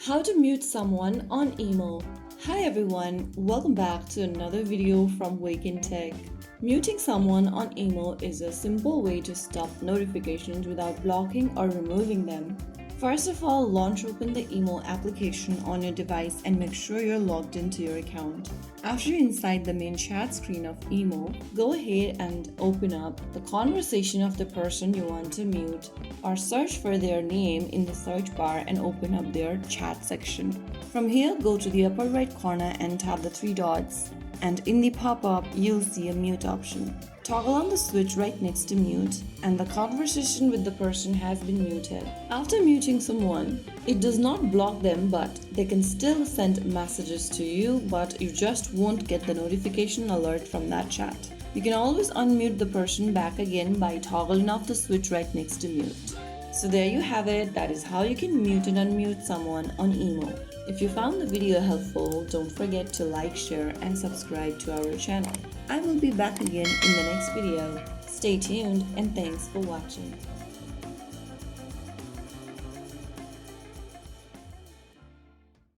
How to mute someone on IMO. Hi everyone, welcome back to another video from Wake&Tech. Muting someone on IMO is a simple way to stop notifications without blocking or removing them. First of all, launch open the IMO application on your device and make sure you're logged into your account. After you're inside the main chat screen of IMO, go ahead and open up the conversation of the person you want to mute, or search for their name in the search bar and open up their chat section. From here, go to the upper right corner and tap the three dots, and in the pop-up, you'll see a mute option. Toggle on the switch right next to mute, and the conversation with the person has been muted. After muting someone, it does not block them, but they can still send messages to you, but you just won't get the notification alert from that chat. You can always unmute the person back again by toggling off the switch right next to mute. So there you have it, that is how you can mute and unmute someone on IMO. If you found the video helpful, don't forget to like, share and subscribe to our channel. I will be back again in the next video. Stay tuned and thanks for watching.